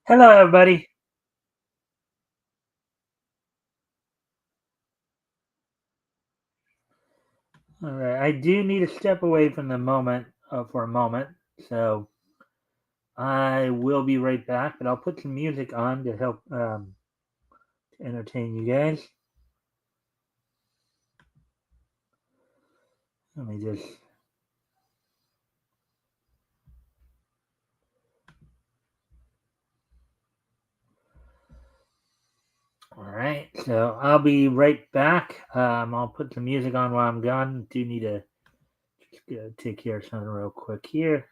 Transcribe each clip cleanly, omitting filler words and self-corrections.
Hello, everybody. All right, I do need to step away from the moment for a moment, so I will be right back. But I'll put some music on to help entertain you guys. Let me just. All right, so I'll be right back. I'll put some music on while I'm gone. Do need to take care of something real quick here.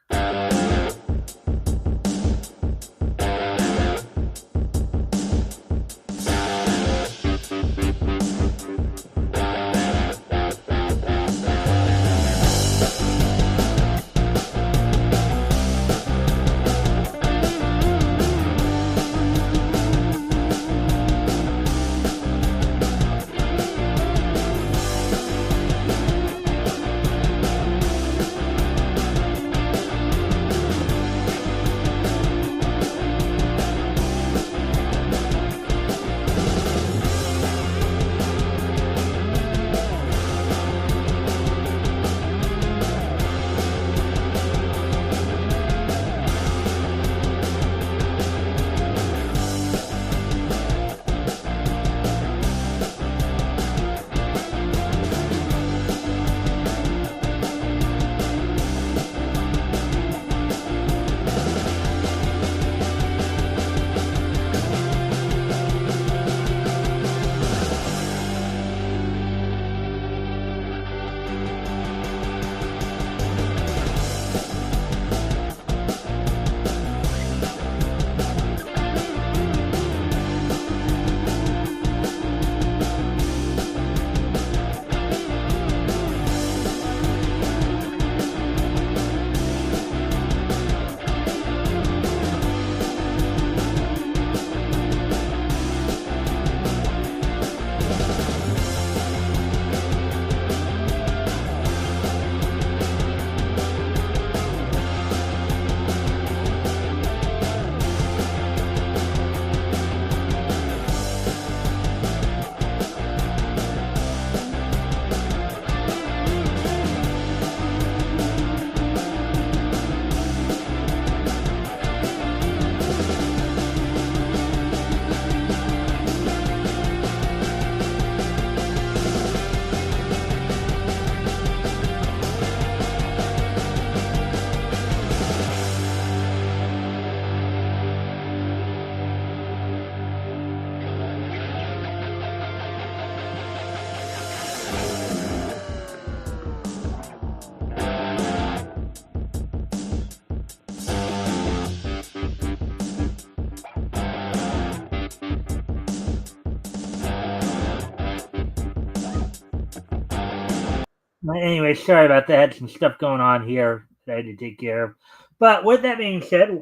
Anyway, sorry about that. Some stuff going on here that I had to take care of. But with that being said,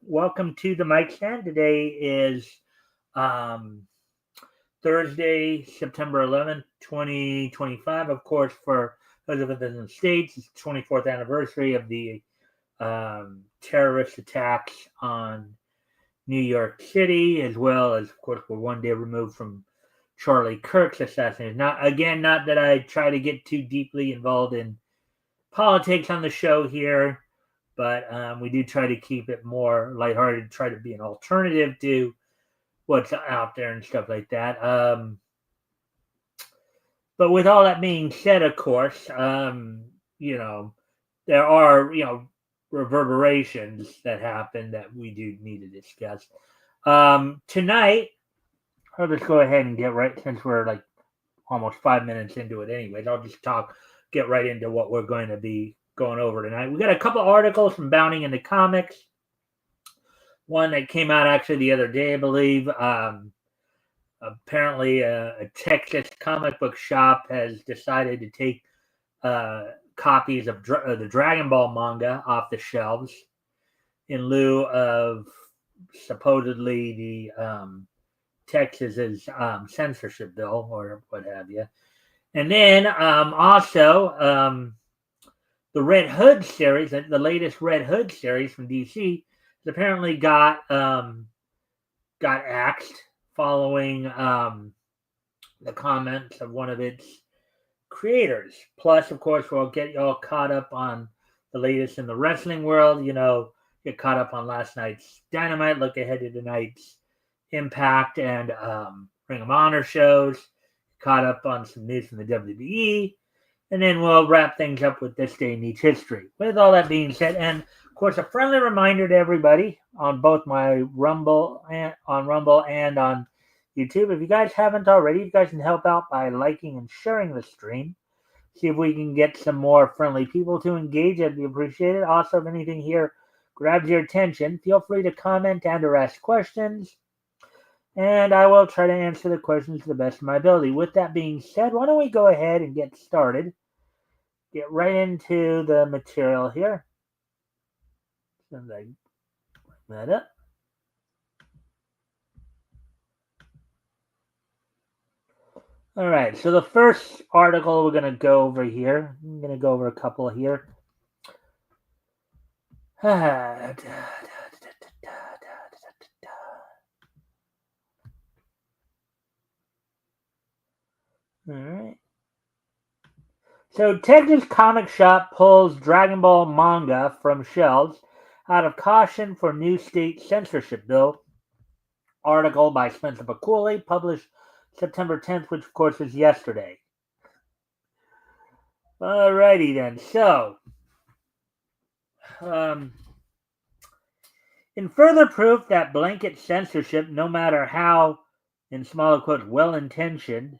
welcome to the Mikestand. Today is um, Thursday, September 11th, 2025. Of course, for those of us in the States, it's the 24th anniversary of the terrorist attacks on New York City, as well as, of course, we're one day removed from Charlie Kirk's assassination. Not that I try to get too deeply involved in politics on the show here, but we do try to keep it more lighthearted, try to be an alternative to what's out there and stuff like that. But with all that being said, of course, you know, there are, reverberations that happen that we do need to discuss. Tonight, I'll just go ahead and get right, since we're like almost 5 minutes into it anyways. I'll just get right into what we're going to be going over tonight. We got a couple articles from Bounding into Comics. One that came out actually the other day, I believe. Apparently, a Texas comic book shop has decided to take copies of the Dragon Ball manga off the shelves in lieu of supposedly the Texas's censorship bill or what have you. And then also the Red Hood series, the latest Red Hood series from DC, has apparently got got axed following the comments of one of its creators. Plus, of course, we'll get you all caught up on the latest in the wrestling world. Get caught up on last night's Dynamite, look ahead to tonight's Impact and Ring of Honor shows, caught up on some news from the WWE, and then we'll wrap things up with this day in each history. With all that being said, and of course, a friendly reminder to everybody on both my Rumble and on YouTube. If you guys haven't already, you guys can help out by liking and sharing the stream. See if we can get some more friendly people to engage. That'd be appreciated. Also, if anything here grabs your attention, feel free to comment and or ask questions. And I will try to answer the questions to the best of my ability. With that being said, why don't we go ahead and get started? Get right into the material here. So I bring that up. All right, so the first article we're going to go over here, I'm going to go over a couple here. All right. So Texas comic shop pulls Dragon Ball manga from shelves out of caution for new state censorship bill. Article by Spencer Bakuli, published September 10th, which of course is yesterday. Alrighty then. So, in further proof that blanket censorship, no matter how, in smaller quotes, well-intentioned,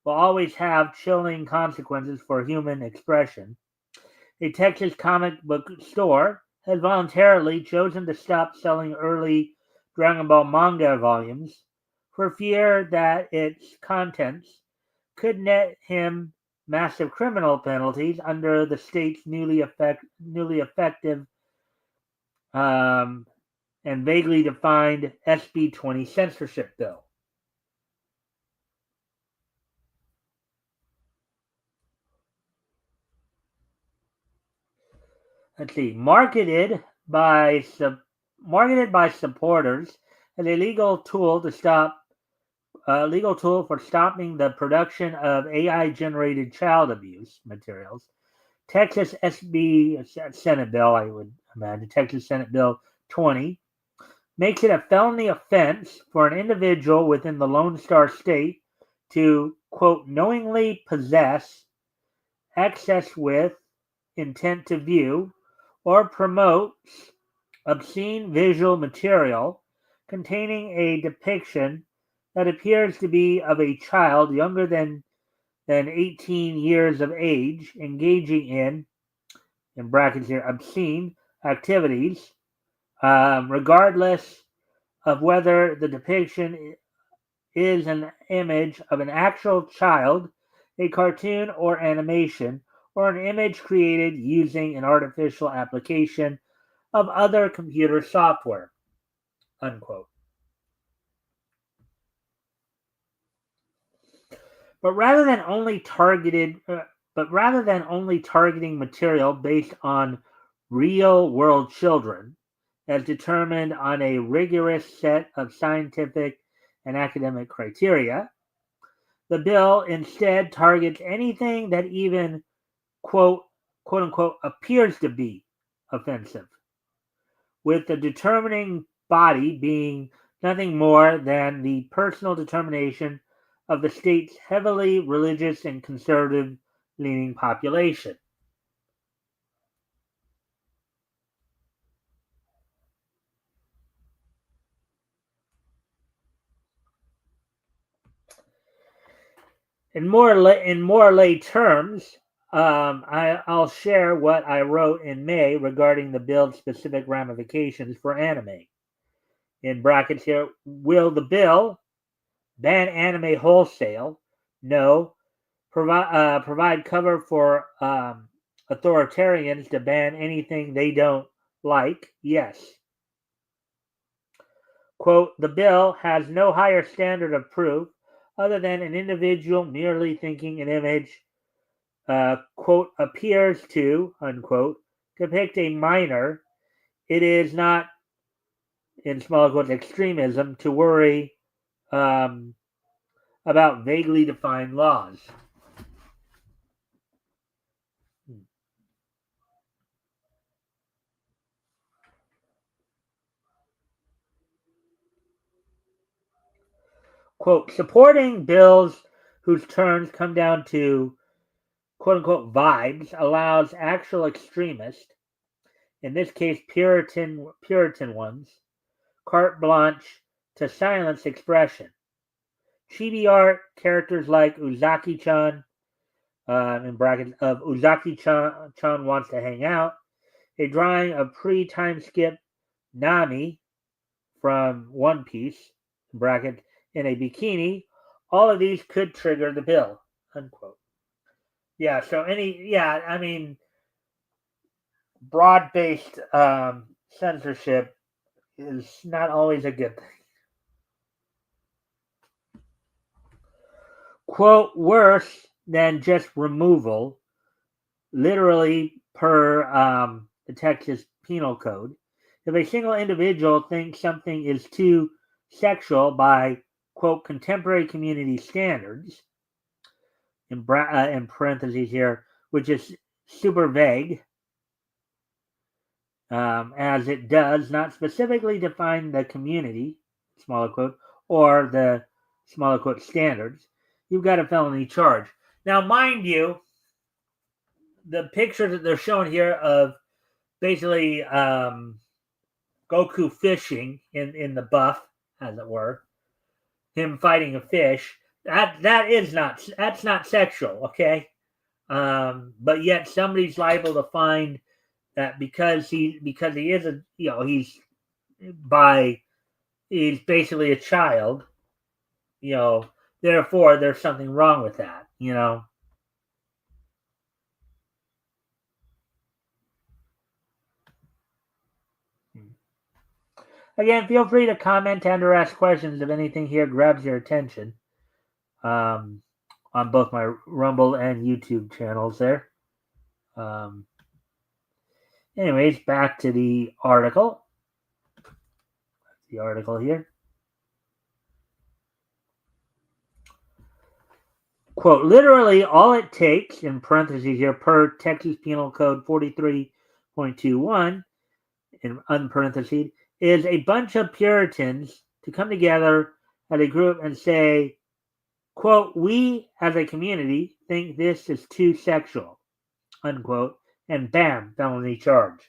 will always have chilling consequences for human expression, a Texas comic book store has voluntarily chosen to stop selling early Dragon Ball manga volumes for fear that its contents could net him massive criminal penalties under the state's newly effective and vaguely defined SB 20 censorship bill. Let's see. Marketed by supporters as a legal tool for stopping the production of AI-generated child abuse materials. Texas SB Senate Bill, I would imagine, Texas Senate Bill 20, makes it a felony offense for an individual within the Lone Star State to, quote, knowingly possess, access with, intent to view, or promotes obscene visual material containing a depiction that appears to be of a child younger than 18 years of age engaging in brackets here, obscene activities, regardless of whether the depiction is an image of an actual child, a cartoon or animation, or an image created using an artificial application of other computer software, unquote. But rather than only targeting material based on real-world children, as determined on a rigorous set of scientific and academic criteria, the bill instead targets anything that even quote unquote appears to be offensive, with the determining body being nothing more than the personal determination of the state's heavily religious and conservative leaning population. In more lay terms, I'll share what I wrote in May regarding the bill's specific ramifications for anime. In brackets here, will the bill ban anime wholesale? No. Provide cover for authoritarians to ban anything they don't like? Yes. Quote, the bill has no higher standard of proof other than an individual merely thinking an image, quote, appears to, unquote, depict a minor. It is not in small quotes, extremism to worry um, about vaguely defined laws. Quote, supporting bills whose terms come down to quote unquote vibes allows actual extremists, in this case Puritan ones, carte blanche to silence expression. Chibi art characters like Uzaki-chan, in brackets, of Uzaki-chan wants to hang out, a drawing of pre-time skip Nami from One Piece, in bracket, in a bikini, all of these could trigger the bill, unquote. Yeah, so I mean, broad-based censorship is not always a good thing. Quote, worse than just removal, literally per the Texas Penal Code. If a single individual thinks something is too sexual by, quote, contemporary community standards, in parentheses here, which is super vague, as it does not specifically define the community, smaller quote, or the smaller quote standards, you've got a felony charge. Now, mind you, the picture that they're showing here of basically Goku fishing in the buff, as it were, him fighting a fish. That's not sexual, okay? But yet somebody's liable to find that because he is a he's basically a child, therefore there's something wrong with that. Again, feel free to comment and or ask questions if anything here grabs your attention. On both my Rumble and YouTube channels there. Anyways, back to the article. The article here. Quote, literally all it takes, in parentheses here, per Texas Penal Code 43.21, in unparentheses, is a bunch of Puritans to come together as a group and say, quote, we as a community think this is too sexual, unquote, and bam, felony charge.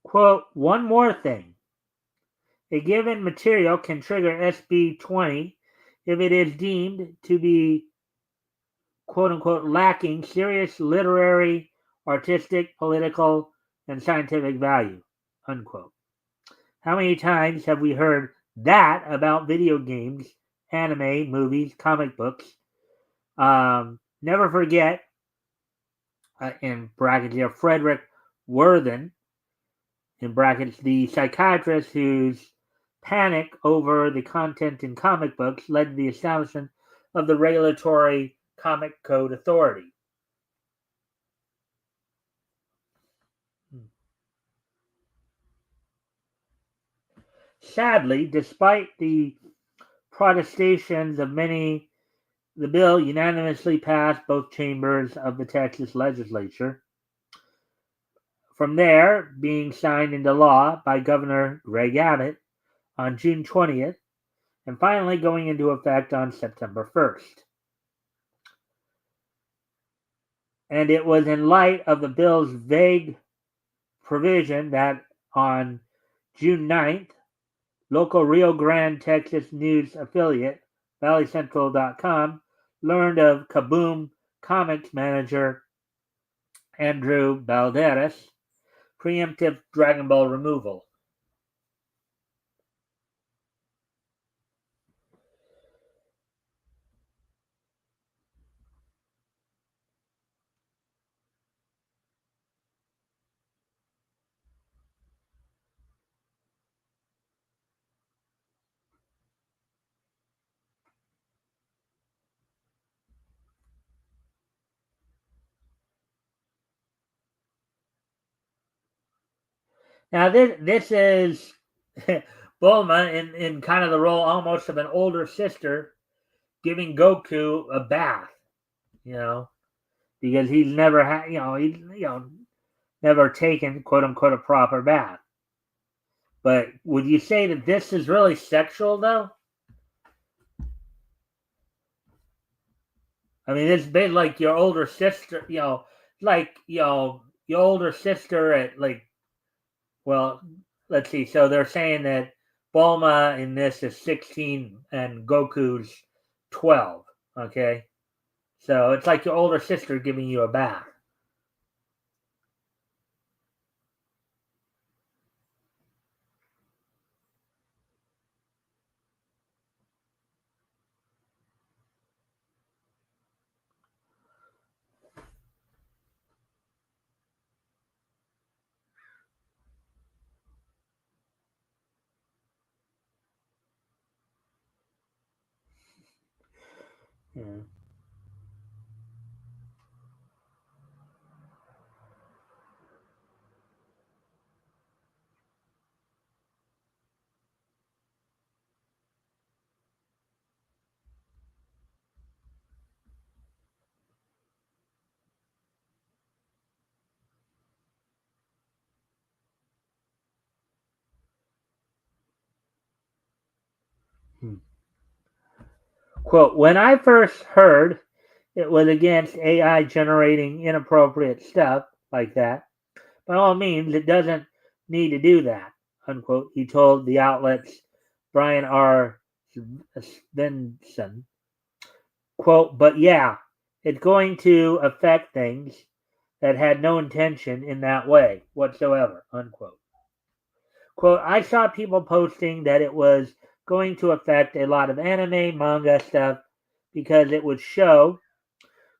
Quote, one more thing. A given material can trigger SB 20 if it is deemed to be quote unquote lacking serious literary, artistic, political, and scientific value, unquote. How many times have we heard that about video games, anime, movies, comic books? Never forget, in brackets here, Frederick Worthen, in brackets, the psychiatrist whose panic over the content in comic books led to the establishment of the Regulatory Comic Code Authority. Sadly, despite the protestations of many, the bill unanimously passed both chambers of the Texas legislature. From there, being signed into law by Governor Greg Abbott on June 20th, and finally going into effect on September 1st. And it was in light of the bill's vague provision that on June 9th, local Rio Grande, Texas news affiliate ValleyCentral.com learned of Kaboom Comics manager Andrew Balderas, preemptive Dragon Ball removal. Now this is Bulma in kind of the role almost of an older sister giving Goku a bath, you know, because he's never had, he's never taken quote unquote a proper bath. But would you say that this is really sexual though? I mean, it's been like your older sister, like your older sister at like, well, let's see. So they're saying that Bulma in this is 16 and Goku's 12. Okay, so it's like your older sister giving you a bath. Yeah. Hmm. Quote, when I first heard it was against AI generating inappropriate stuff like that, by all means, it doesn't need to do that, unquote, he told the outlet's Brian R. Svensson. Quote, but yeah, it's going to affect things that had no intention in that way whatsoever, unquote. Quote, I saw people posting that it was going to affect a lot of anime, manga stuff because it would show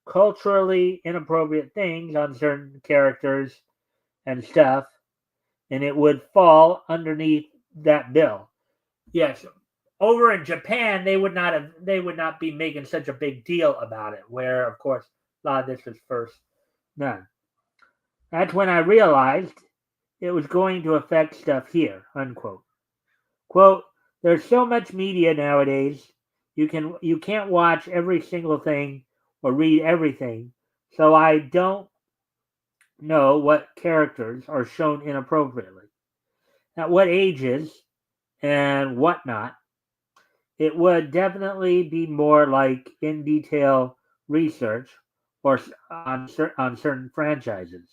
culturally inappropriate things on certain characters and stuff, and it would fall underneath that bill. Yes, over in Japan, they would not be making such a big deal about it. Where, of course, a lot of this was first done. That's when I realized it was going to affect stuff here. Unquote. Quote. There's so much media nowadays. You can't watch every single thing or read everything. So I don't know what characters are shown inappropriately, at what ages, and whatnot. It would definitely be more like in detail research or on certain franchises.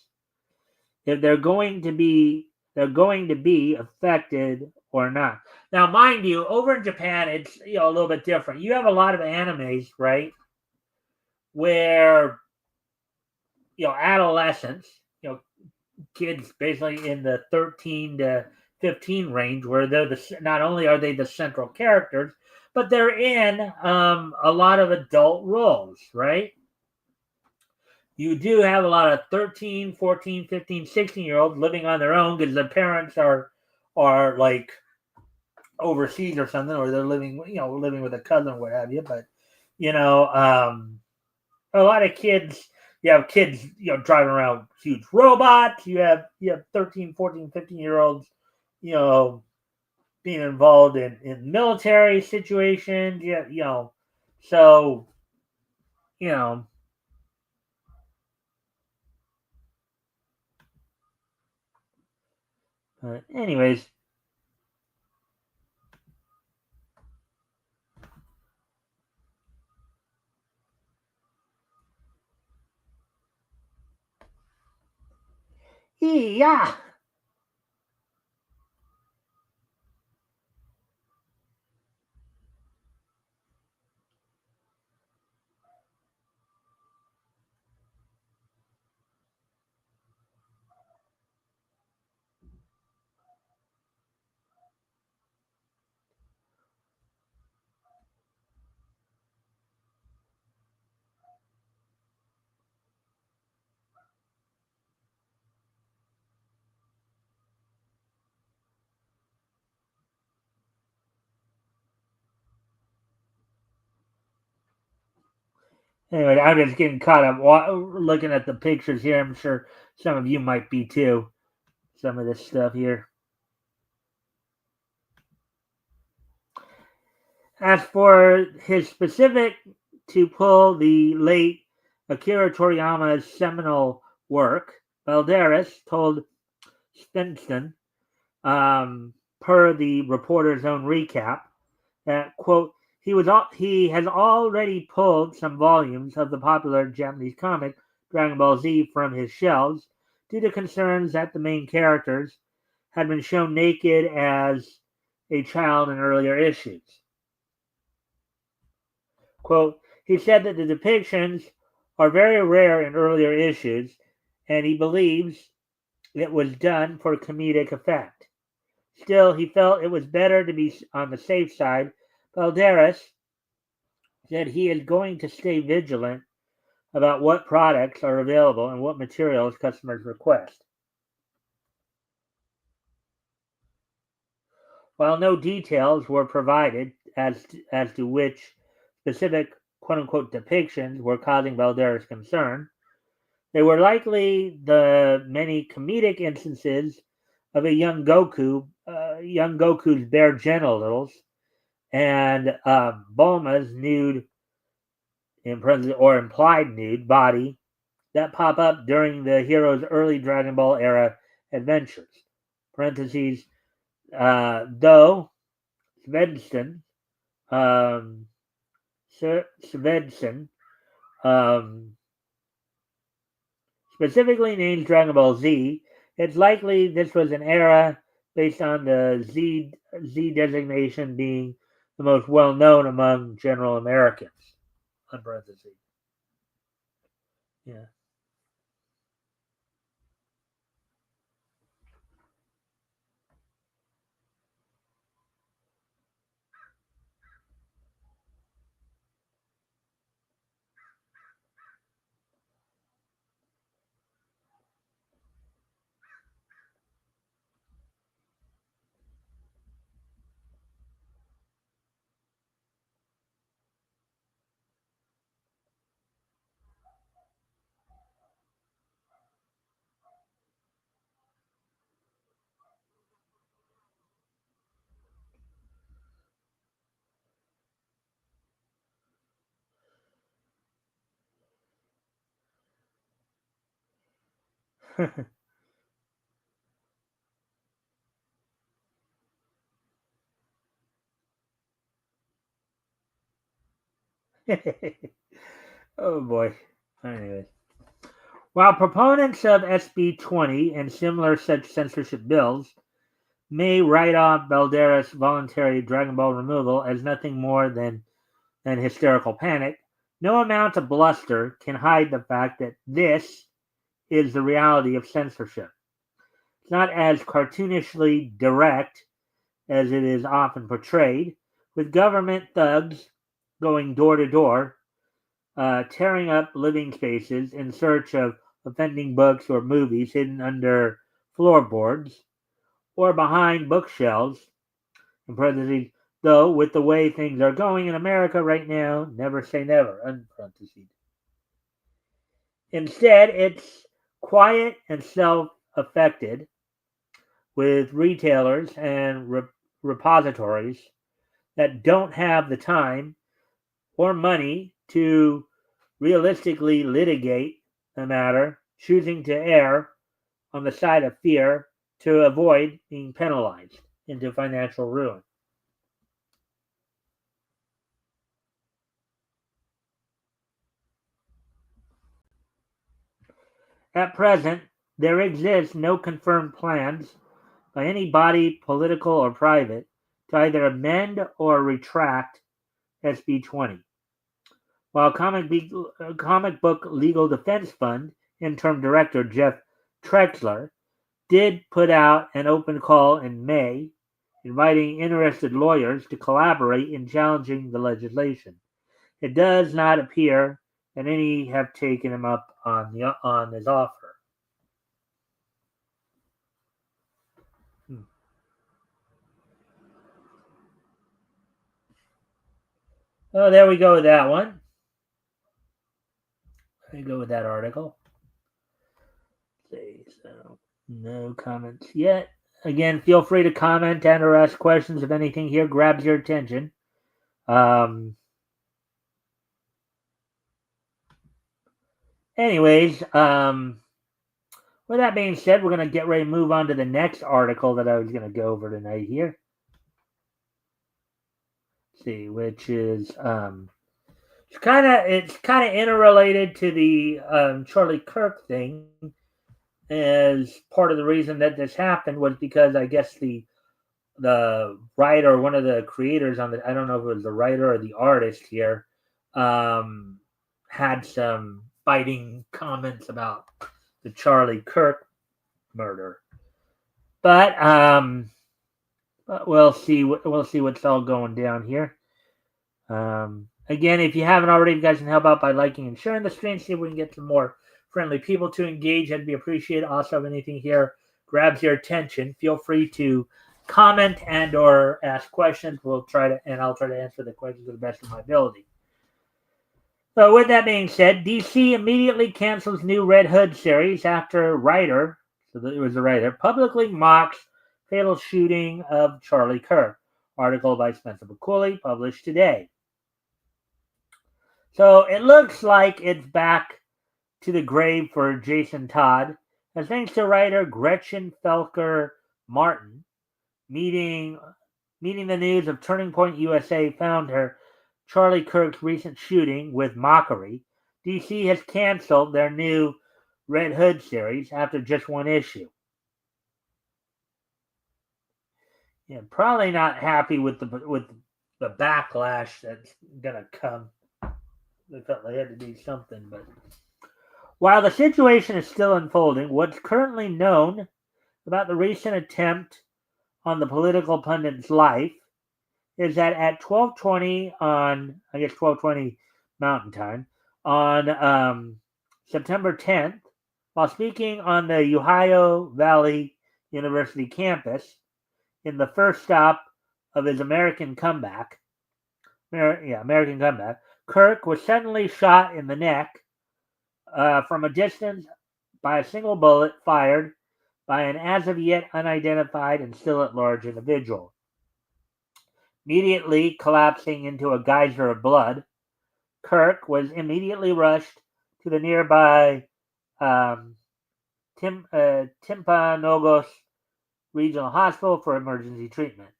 If they're going to be affected or not. Now, mind you, over in Japan, it's a little bit different. You have a lot of animes, right, where adolescents, kids basically in the 13 to 15 range, where they're not only are they the central characters, but they're in a lot of adult roles, right? You do have a lot of 13, 14, 15, 16 year olds living on their own because their parents are like overseas or something, or they're living with a cousin or what have you. But you know, a lot of kids, you have kids driving around huge robots. You have 13, 14, 15 year olds you know being involved in military situations. Yeah, so you know anyways. Yeah. Anyway, I'm just getting caught up looking at the pictures here. I'm sure some of you might be too. Some of this stuff here. As for his specific to pull the late Akira Toriyama's seminal work, Balderas told Svensson, per the reporter's own recap, that, quote, he has already pulled some volumes of the popular Japanese comic Dragon Ball Z from his shelves due to concerns that the main characters had been shown naked as a child in earlier issues. Quote, he said that the depictions are very rare in earlier issues, and he believes it was done for comedic effect. Still, he felt it was better to be on the safe side. Balderas said he is going to stay vigilant about what products are available and what materials customers request. While no details were provided as to which specific quote unquote depictions were causing Balderas concern, they were likely the many comedic instances of a young Goku's bare genitals, and Bulma's nude or implied nude body that pop up during the hero's early Dragon Ball era adventures. Parentheses, though Svensson, um, Svensson um, specifically names Dragon Ball Z, it's likely this was an era based on the Z designation being the most well known among general Americans. Parentheses. Yeah. Oh boy. Anyways. While proponents of SB 20 and similar such censorship bills may write off Balderas' voluntary Dragon Ball removal as nothing more than hysterical panic, no amount of bluster can hide the fact that this is the reality of censorship. It's not as cartoonishly direct as it is often portrayed, with government thugs going door to door, tearing up living spaces in search of offending books or movies hidden under floorboards or behind bookshelves. In parentheses, though, with the way things are going in America right now, never say never. Parentheses. Instead, it's quiet and self-affected, with retailers and repositories that don't have the time or money to realistically litigate the matter, choosing to err on the side of fear to avoid being penalized into financial ruin. At present, there exist no confirmed plans by any body, political or private, to either amend or retract SB 20. While Comic Book Legal Defense Fund interim director Jeff Trexler did put out an open call in May inviting interested lawyers to collaborate in challenging the legislation, it does not appear that any have taken him up on his offer. Oh, there we go with that one. I go with that article. So no comments yet. Again, feel free to comment and or ask questions if anything here grabs your attention. Anyways, with that being said, we're going to get ready to move on to the next article that I was going to go over tonight here. Let's see, which is it's kind of interrelated to the Charlie Kirk thing. As part of the reason that this happened was because I guess the writer, one of the creators on the, I don't know if it was the writer or the artist here, had some biting comments about the Charlie Kirk murder. But we'll see what's all going down here. Again, if you haven't already, you guys can help out by liking and sharing the stream. See if we can get some more friendly people to engage. That'd be appreciated. Also, if anything here grabs your attention, feel free to comment and or ask questions. I'll try to answer the questions to the best of my ability. So with that being said, DC immediately cancels new Red Hood series after writer, so it was the writer, publicly mocks fatal shooting of Charlie Kirk. Article by Spencer McCulley, published today. So it looks like it's back to the grave for Jason Todd, as thanks to writer Gretchen Felker Martin, meeting the news of Turning Point USA founder Charlie Kirk's recent shooting with mockery. DC has canceled their new Red Hood series after just one issue. Yeah, probably not happy with the backlash that's gonna come. They felt they had to do something, but while the situation is still unfolding, what's currently known about the recent attempt on the political pundit's life is that at 12:20 on, I guess 12:20 Mountain Time, on September 10th, while speaking on the Ohio Valley University campus in the first stop of his American comeback, Kirk was suddenly shot in the neck from a distance by a single bullet fired by an as of yet unidentified and still at large individual. Immediately collapsing into a geyser of blood, Kirk was immediately rushed to the nearby Timpanogos Regional Hospital for emergency treatment.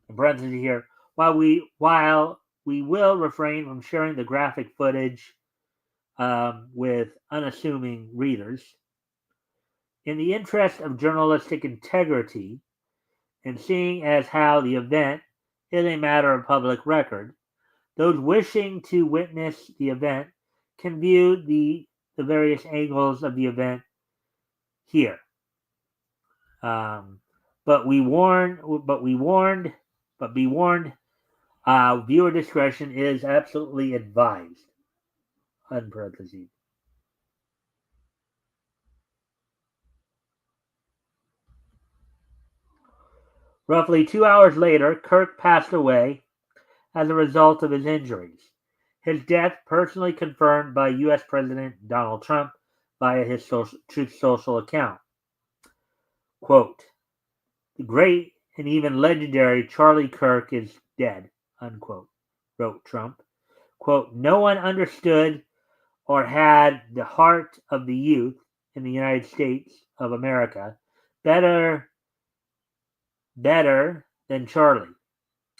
In parentheses here, while we will refrain from sharing the graphic footage with unassuming readers, in the interest of journalistic integrity, and seeing as how the event is a matter of public record, those wishing to witness the event can view the various angles of the event here. But be warned, viewer discretion is absolutely advised. Unparentheses. Roughly 2 hours later, Kirk passed away as a result of his injuries. His death personally confirmed by U.S. President Donald Trump via his Truth Social account. Quote, "The great and even legendary Charlie Kirk is dead," unquote, wrote Trump. Quote, "No one understood or had the heart of the youth in the United States of America better than Charlie.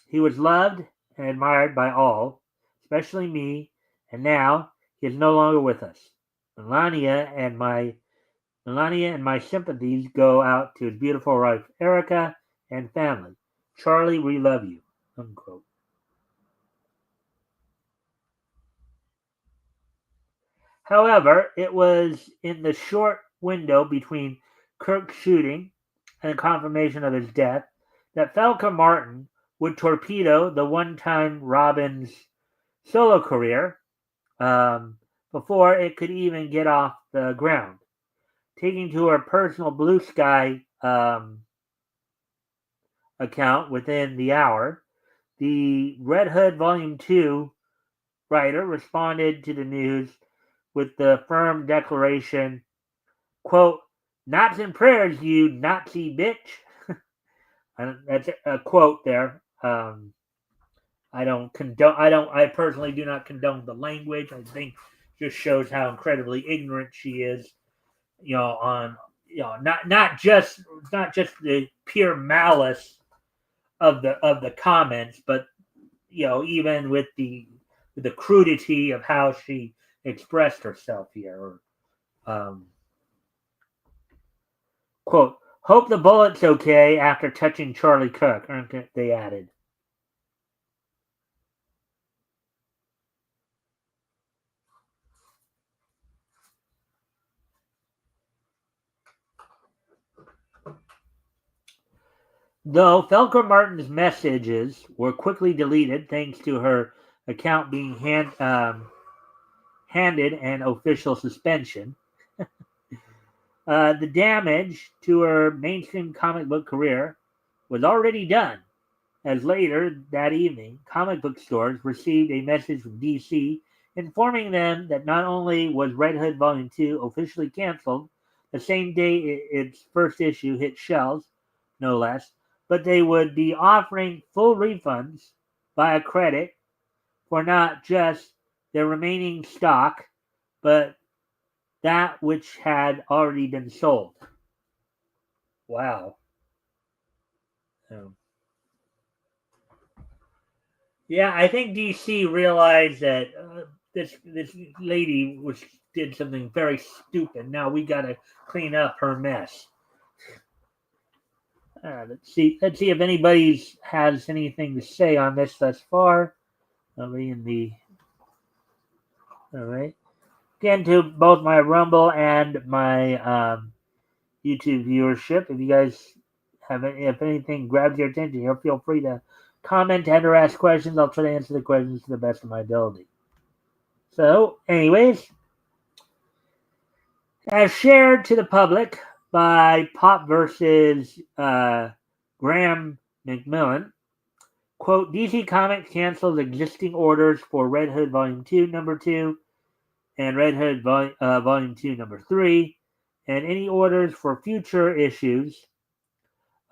He was loved and admired by all, especially me, and now he is no longer with us. Melania and my sympathies go out to his beautiful wife Erica and family. Charlie, we love you." Unquote. However, it was in the short window between Kirk's shooting and the confirmation of his death that Felker Martin would torpedo the one-time Robin's solo career before it could even get off the ground. Taking to her personal Blue Sky account within the hour, the Red Hood Volume 2 writer responded to the news with the firm declaration, quote, "Knots and prayers, you Nazi bitch." And that's a quote there. I don't condone. I personally do not condone the language. I think just shows how incredibly ignorant she is. On not just the pure malice of the comments, but even with the crudity of how she expressed herself here. Quote, "Hope the bullet's okay after touching Charlie Cook," they added. Though Felker Martin's messages were quickly deleted thanks to her account being handed an official suspension, the damage to her mainstream comic book career was already done, as later that evening, comic book stores received a message from DC informing them that not only was Red Hood Volume 2 officially canceled the same day its first issue hit shelves, no less, but they would be offering full refunds via credit for not just their remaining stock, but that which had already been sold. Wow. Um, Yeah, I think DC realized that this lady did something very stupid. Now we got to clean up her mess. Let's see. Let's see if anybody has anything to say on this thus far. I'll be in the all right. Again, to both my Rumble and my YouTube viewership. If you guys if anything grabs your attention here, feel free to comment and or ask questions. I'll try to answer the questions to the best of my ability. So, anyways, as shared to the public by Pop versus Graham McMillan, quote, DC Comics cancels existing orders for Red Hood Volume 2, Number 2, and Red Hood Volume 2, Number 3, and any orders for future issues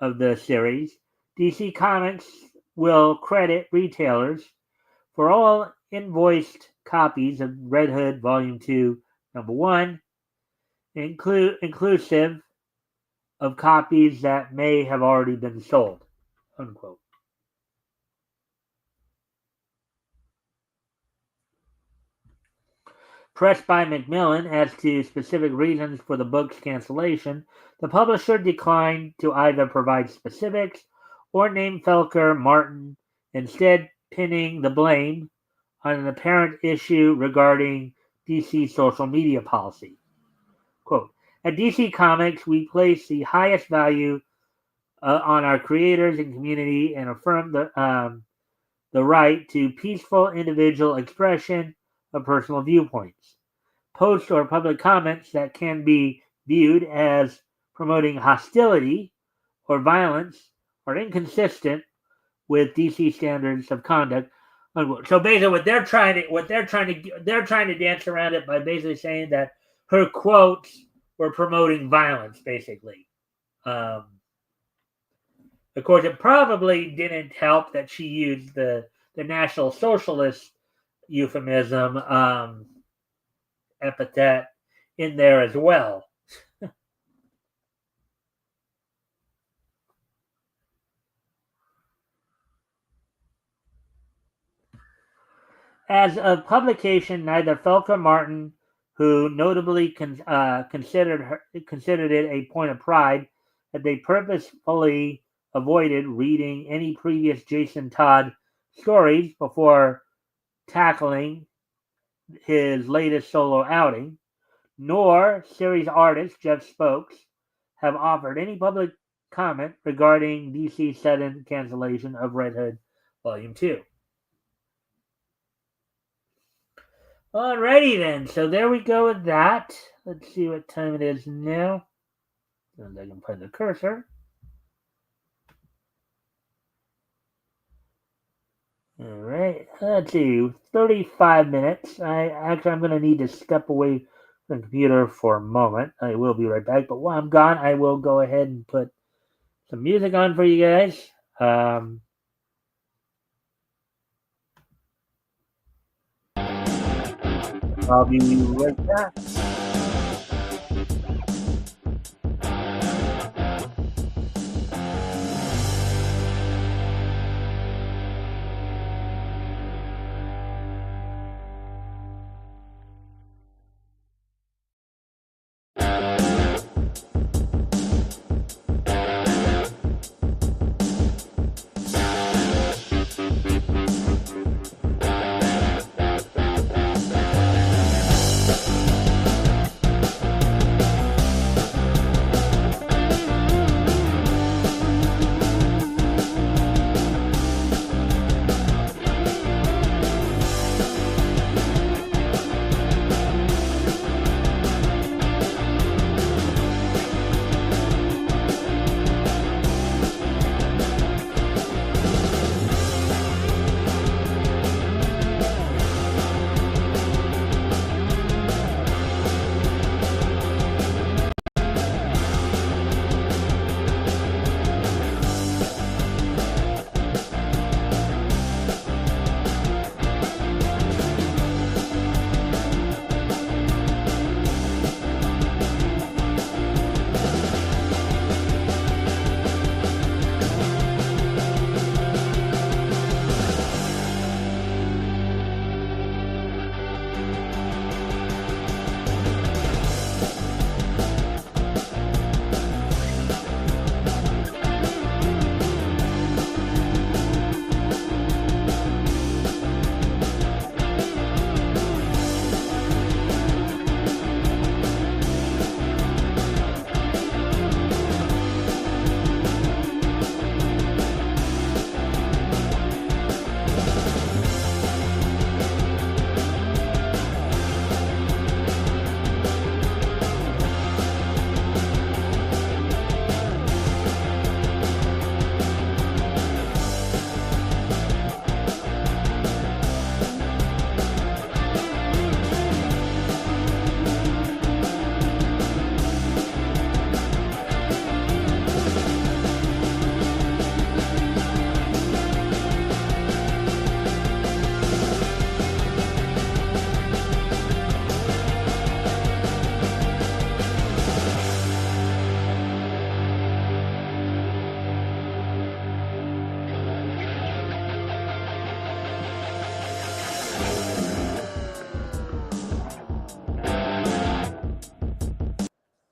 of the series. DC Comics will credit retailers for all invoiced copies of Red Hood Volume 2, Number 1, inclusive of copies that may have already been sold. Unquote. Pressed by McMillan as to specific reasons for the book's cancellation, the publisher declined to either provide specifics or name Felker Martin, instead pinning the blame on an apparent issue regarding DC's social media policy. Quote, "At DC Comics, we place the highest value on our creators and community and affirm the right to peaceful individual expression of personal viewpoints. Posts or public comments that can be viewed as promoting hostility or violence are inconsistent with DC standards of conduct." So basically, they're trying to dance around it by basically saying that her quotes were promoting violence, basically. Of course, it probably didn't help that she used the National Socialist euphemism epithet in there as well. As of publication, neither Felker Martin, who notably considered it a point of pride that they purposefully avoided reading any previous Jason Todd stories before tackling his latest solo outing, nor series artist Jeff Spokes have offered any public comment regarding DC's sudden cancellation of Red Hood Volume 2. Alrighty then, so there we go with that. Let's see what time it is now. And I can find the cursor. All right. Let's see. 35 minutes. I'm going to need to step away from the computer for a moment. I will be right back. But while I'm gone, I will go ahead and put some music on for you guys. I'll be right back.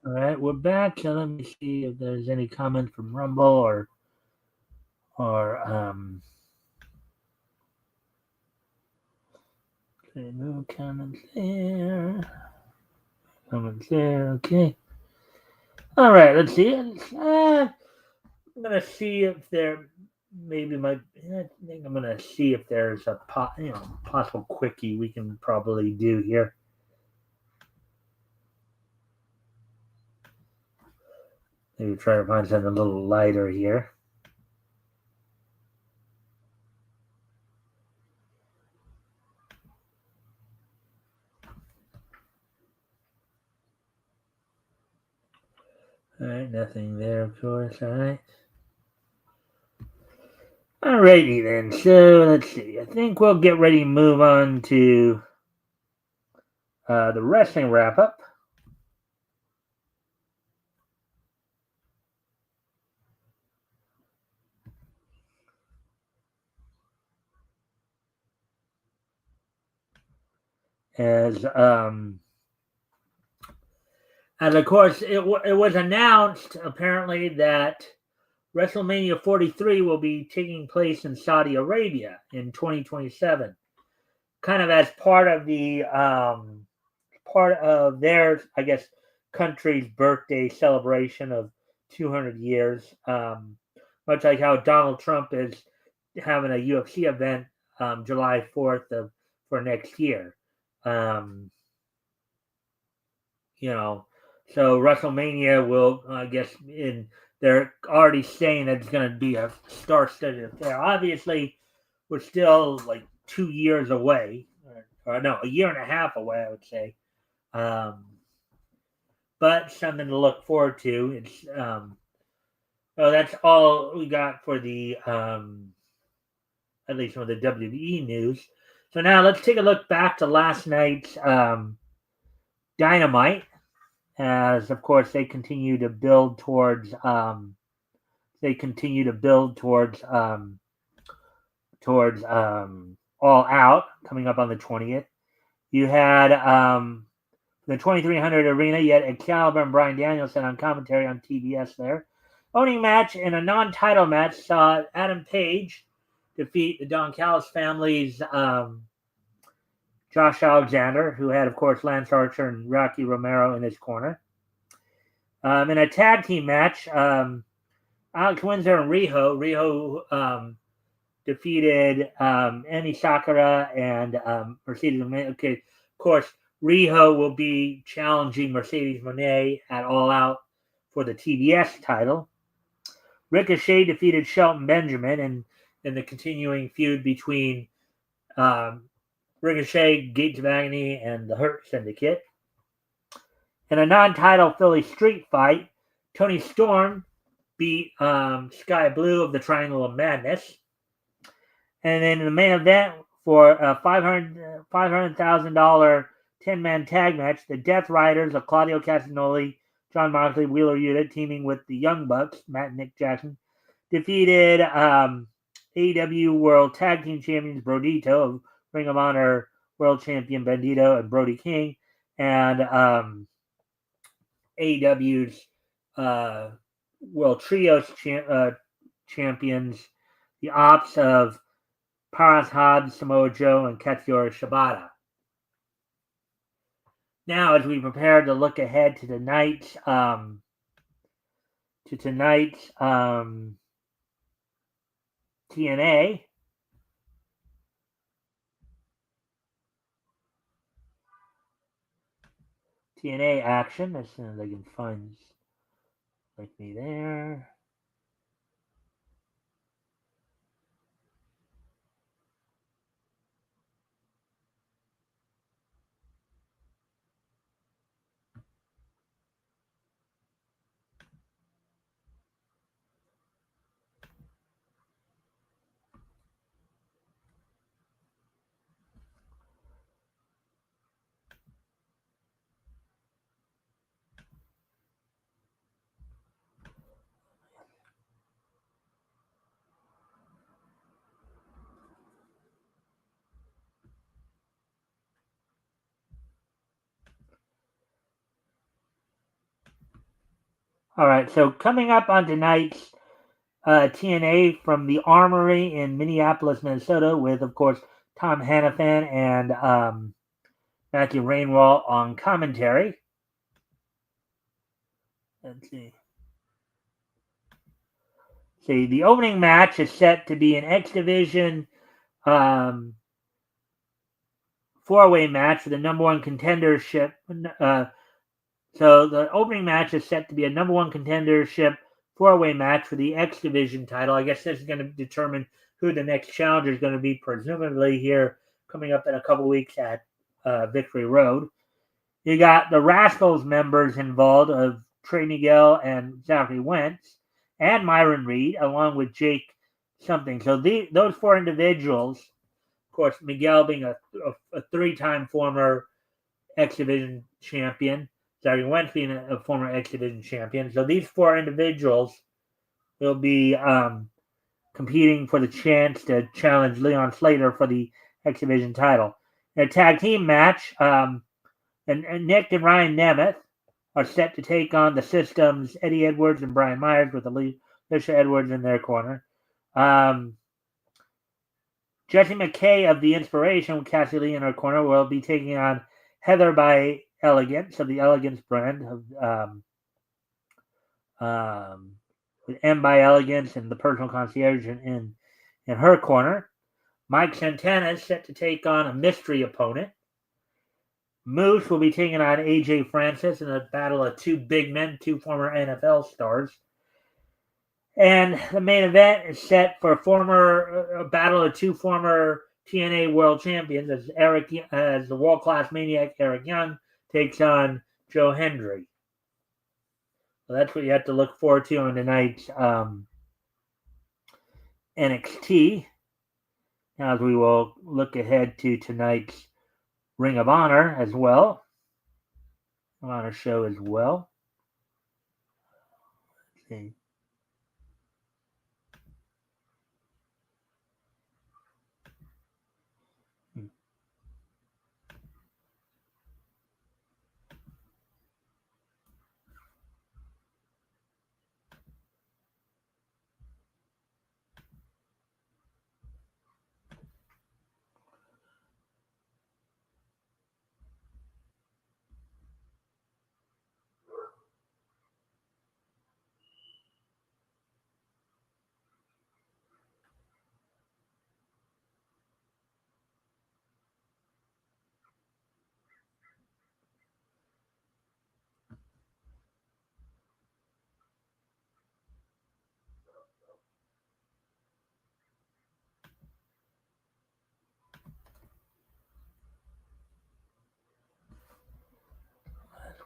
All right, we're back. So let me see if there's any comment from Rumble or okay, no comments there. Comments there. Okay. All right. Let's see. I'm gonna see if there maybe might. I think I'm gonna see if there's a possible quickie we can probably do here. Maybe try to find something a little lighter here. All right, nothing there, of course. All right. Alrighty then. So let's see. I think we'll get ready to move on to the wrestling wrap up. As and of course it was announced apparently that WrestleMania 43 will be taking place in Saudi Arabia in 2027, kind of as part of their, I guess, country's birthday celebration of 200 years. Much like how Donald Trump is having a UFC event July 4th for next year. Um, you know, so WrestleMania will, I guess, they're already saying that it's going to be a star-studded affair. Obviously, we're still like 2 years away, or no, a year and a half away, I would say. But something to look forward to. It's well, that's all we got for the at least for the WWE news. So now let's take a look back to last night's Dynamite, as of course they continue to build towards All Out coming up on the 20th. You had the 2300 Arena, yet Excalibur and Bryan Danielson on commentary on TBS there. Opening match in a non-title match saw Adam Page defeat the Don Callis family's Josh Alexander, who had, of course, Lance Archer and Rocky Romero in his corner. In a tag team match, Alex Windsor and Riho defeated Emi Sakura and Mercedes Moné. Okay, of course, Riho will be challenging Mercedes Moné at All Out for the TBS title. Ricochet defeated Shelton Benjamin in the continuing feud between Ricochet, Gates of Agony, and the Hurt Syndicate. In a non-title Philly street fight, Tony Storm beat Sky Blue of the Triangle of Madness. And then in the main event for a $500,000 10-man tag match, the Death Riders of Claudio Castagnoli, John Moxley, Wheeler Yuta, teaming with the Young Bucks, Matt and Nick Jackson, defeated AEW World Tag Team Champions Brodito of Ring of Honor World Champion Bandito and Brody King, and AEW's World Trios champions, the Ops of Paras Hobbs, Samoa Joe, and Katsuyori Shibata. Now, as we prepare to look ahead to tonight's TNA, action, as soon as I can find me there. All right, so coming up on tonight's TNA from the Armory in Minneapolis, Minnesota, with, of course, Tom Hannafan and Matthew Rainwall on commentary. Let's see. The opening match is set to be an X Division four-way match for the number one contendership. So the opening match is set to be a number one contendership four-way match for the X Division title. I guess this is going to determine who the next challenger is going to be, presumably here coming up in a couple weeks at Victory Road. You got the Rascals members involved of Trey Miguel and Zachary Wentz and Myron Reed, along with Jake something. So those four individuals, of course, Miguel being a three-time former X Division champion, Zachary Wentz being a former X Division champion. So these four individuals will be competing for the chance to challenge Leon Slater for the X Division title. In a tag team match, and Nick and Ryan Nemeth are set to take on the System's Eddie Edwards and Brian Myers with Alicia Edwards in their corner. Jesse McKay of The Inspiration with Cassie Lee in her corner will be taking on Heather by Elegance of the Elegance brand with M by Elegance and the Personal Concierge in her corner. Mike Santana is set to take on a mystery opponent. Moose will be taking on AJ Francis in a battle of two big men, two former NFL stars. And the main event is set for a battle of two former TNA world champions as the world class maniac Eric Young takes on Joe Hendry. So that's what you have to look forward to on tonight's NXT. Now, as we will look ahead to tonight's Ring of Honor as well, Ring of Honor show as well. Let's see.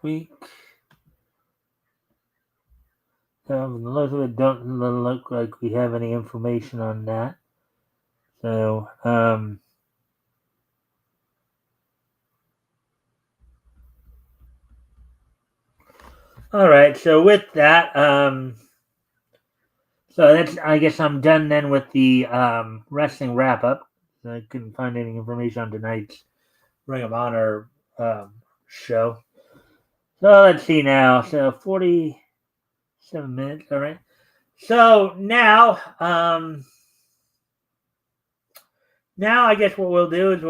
Week. Most of it don't look like we have any information on that. So, all right. So with that, so that's, I guess I'm done then with the wrestling wrap up. I couldn't find any information on tonight's Ring of Honor show. So let's see now. So 47 minutes. All right. So now, now I guess what we'll do is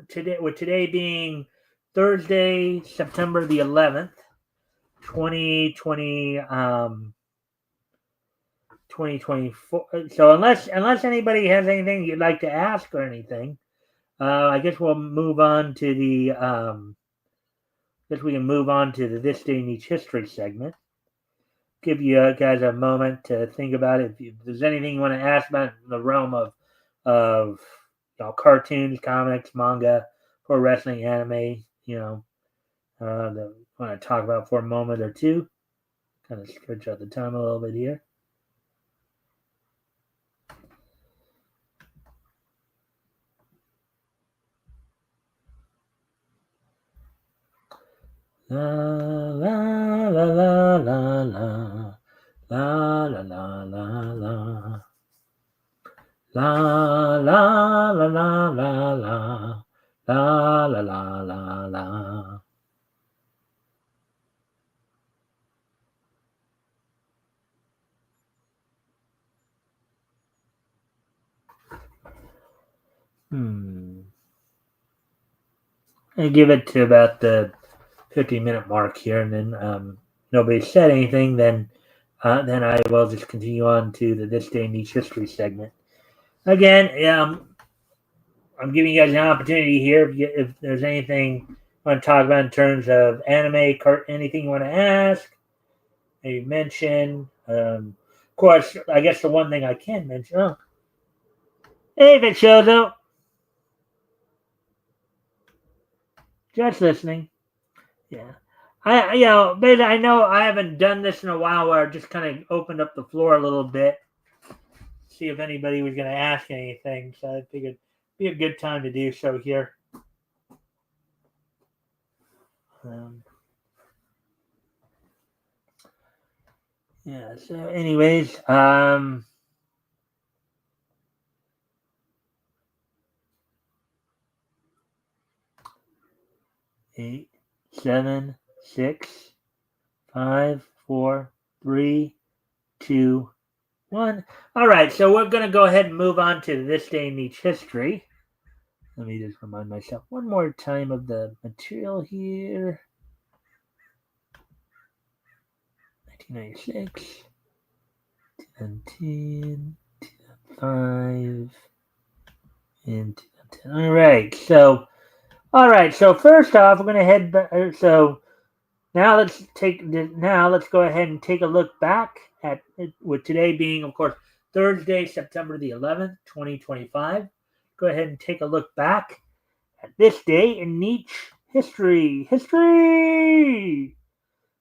today being Thursday, September the 11th, 2020. 2024. So unless anybody has anything you'd like to ask or anything, I guess we'll move on to the. Guess we can move on to the This Day in Each History segment. Give you guys a moment to think about it. If there's anything you want to ask about in the realm of cartoons, comics, manga, pro wrestling, anime, that you want to talk about for a moment or two. Kind of stretch out the time a little bit here. La la la la la la la la la la la. La la la la la la la la la la la. I give it to about the 50-minute mark here, and then nobody said anything. Then I will just continue on to the This Day in Each History segment. Again, I'm giving you guys an opportunity here. If there's anything you want to talk about in terms of anime, anything you want to ask, maybe mention. Of course, I guess the one thing I can mention. Oh, hey, if it shows up, just listening. Yeah, but I know I haven't done this in a while. Where I just kind of opened up the floor a little bit, see if anybody was going to ask anything. So I figured it'd be a good time to do so here. Yeah. So, anyways, 8, 7, 6, 5, 4, 3, 2, 1. All right. So we're going to go ahead and move on to This Day in Each History. Let me just remind myself one more time of the material here. 1996, 2010, 2005, and 2010. All right. So first off, we're going to head back. So Now let's go ahead and take a look back at it, with today being, of course, Thursday, September the 11th, 2025. Go ahead and take a look back at this day in Nietzsche history. History!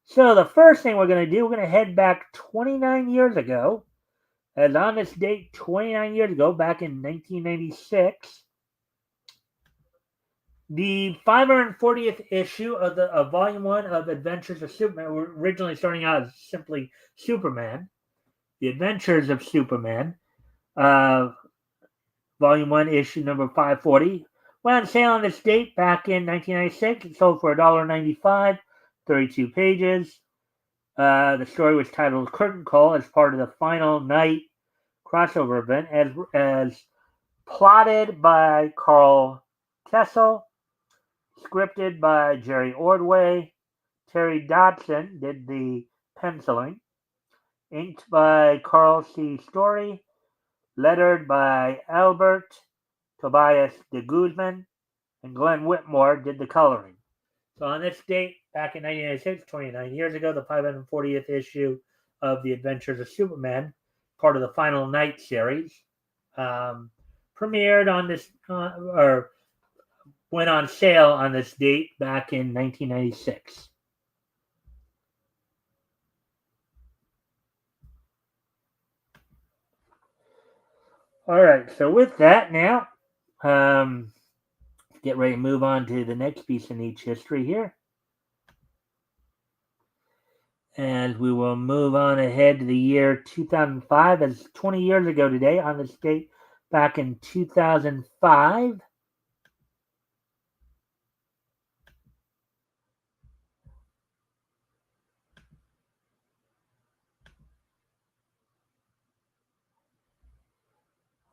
So the first thing we're going to do, we're going to head back 29 years ago. As on this date, 29 years ago, back in 1996, the 540th issue of Volume 1 of Adventures of Superman, originally starting out as simply Superman, The Adventures of Superman, uh, Volume 1, issue number 540, went on sale on this date back in 1996. It sold for $1.95, 32 pages. The story was titled Curtain Call as part of the Final Night crossover event, as plotted by Carl Kessel, scripted by Jerry Ordway. Terry Dodson did the penciling. Inked by Carl C. Story. Lettered by Albert Tobias de Guzman. And Glenn Whitmore did the coloring. So on this date, back in 1996, 29 years ago, the 540th issue of The Adventures of Superman, part of the Final Night series, premiered on this, or went on sale on this date back in 1996. All right, so with that now, um, get ready to move on to the next piece in each history here. And we will move on ahead to the year 2005, as 20 years ago today, on this date back in 2005.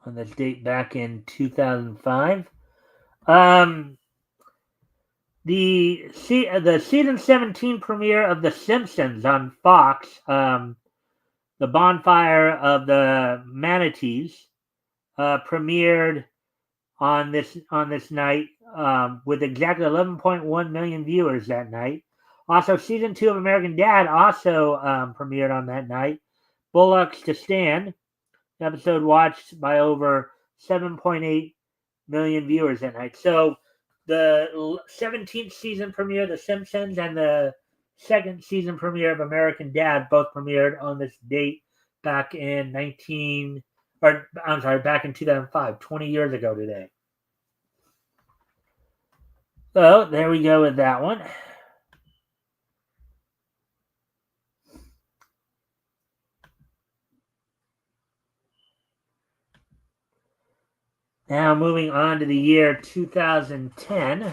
On this date back in 2005. Um, the season 17 premiere of The Simpsons on Fox, the Bonfire of the Manatees, premiered on this night, with exactly 11.1 million viewers that night. Also, season 2 of American Dad also premiered on that night. Bullocks to Stand, episode watched by over 7.8 million viewers that night. So the 17th season premiere of The Simpsons and the second season premiere of American Dad both premiered on this date back in 2005, 20 years ago today. So there we go with that one. Now moving on to the year 2010.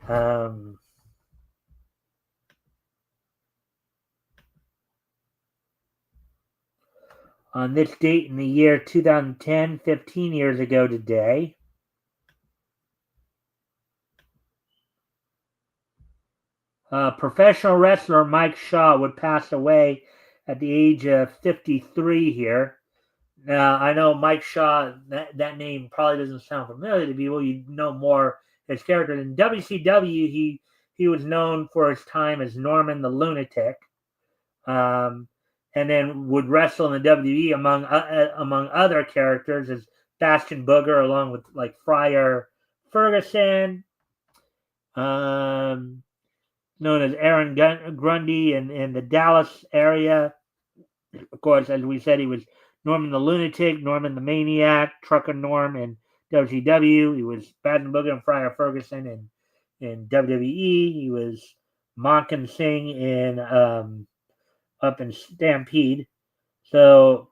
On this date in the year 2010, 15 years ago today, professional wrestler Mike Shaw would pass away at the age of 53 here. Now, I know Mike Shaw, that name probably doesn't sound familiar to people. You know more his character. In WCW, he was known for his time as Norman the Lunatic, and then would wrestle in the WWE among other characters as Bastion Booger, along with like Friar Ferguson, known as Aaron Grundy in the Dallas area. Of course, as we said, he was Norman the Lunatic, Norman the Maniac, Trucker Norm in WCW. He was Bastion Booger and Friar Ferguson in WWE. He was Monken Singh in up in Stampede. So,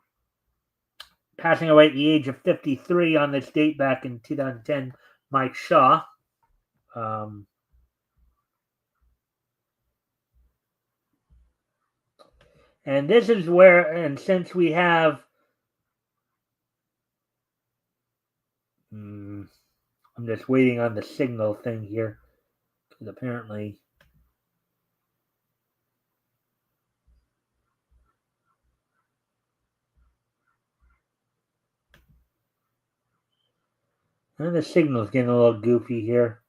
passing away at the age of 53 on this date back in 2010, Mike Shaw. And this is where, and since we have, I'm just waiting on the signal thing here, because apparently, and the signal's getting a little goofy here.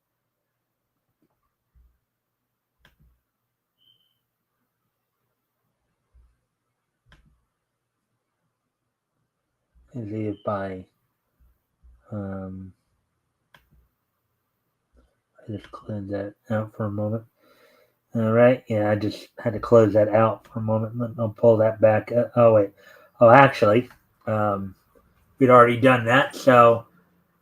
Is it by I just close that out for a moment. All right. Yeah, I just had to close that out for a moment. I'll pull that back. Oh, wait. Oh, actually, we'd already done that. So,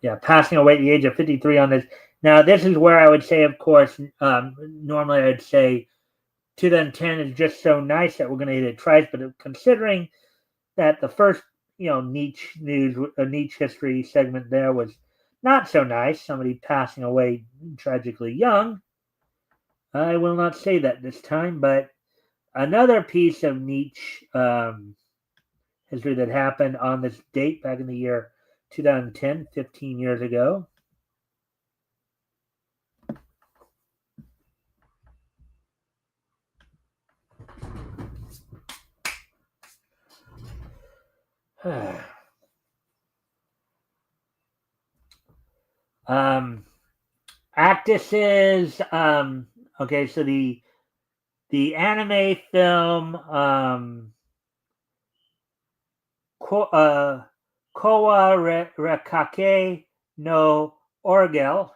yeah, passing away at the age of 53 on this. Now, this is where I would say, of course, normally I'd say 2010 is just so nice that we're going to hit it twice. But considering that the first, niche news, a niche history segment there was not so nice, somebody passing away tragically young, I will not say that this time, but another piece of niche history that happened on this date back in the year 2010, 15 years ago. Actresses. Okay, so the anime film Kowa Rekake no Orgel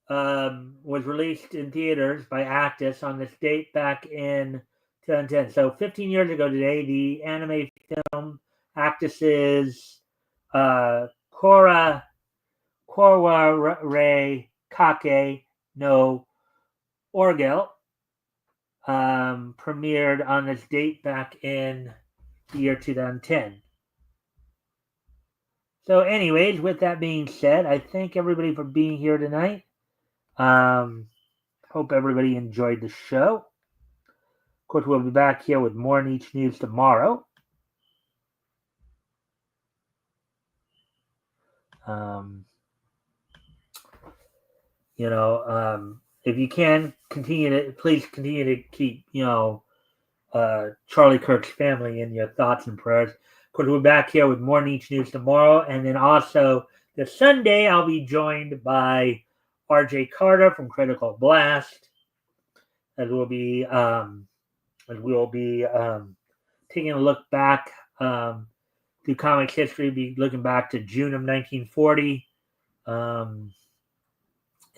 was released in theaters by Actis on this date back in 2010. So 15 years ago today, the anime film Actis's Korwa Re Kake no Orgel premiered on this date back in the year 2010. So, anyways, with that being said, I thank everybody for being here tonight. Hope everybody enjoyed the show. Of course, we'll be back here with more niche news tomorrow. If you can please continue to keep, Charlie Kirk's family in your thoughts and prayers. Of course, we're back here with more niche news tomorrow, and then also this Sunday I'll be joined by RJ Carter from Critical Blast, as we'll be taking a look back through comics history, be looking back to June of 1940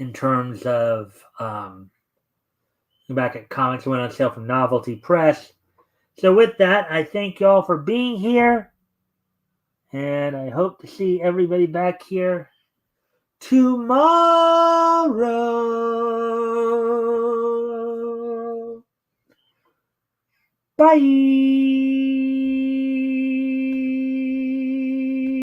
in terms of back at comics that went on sale from Novelty Press. So with that, I thank y'all for being here, and I hope to see everybody back here tomorrow. Bye.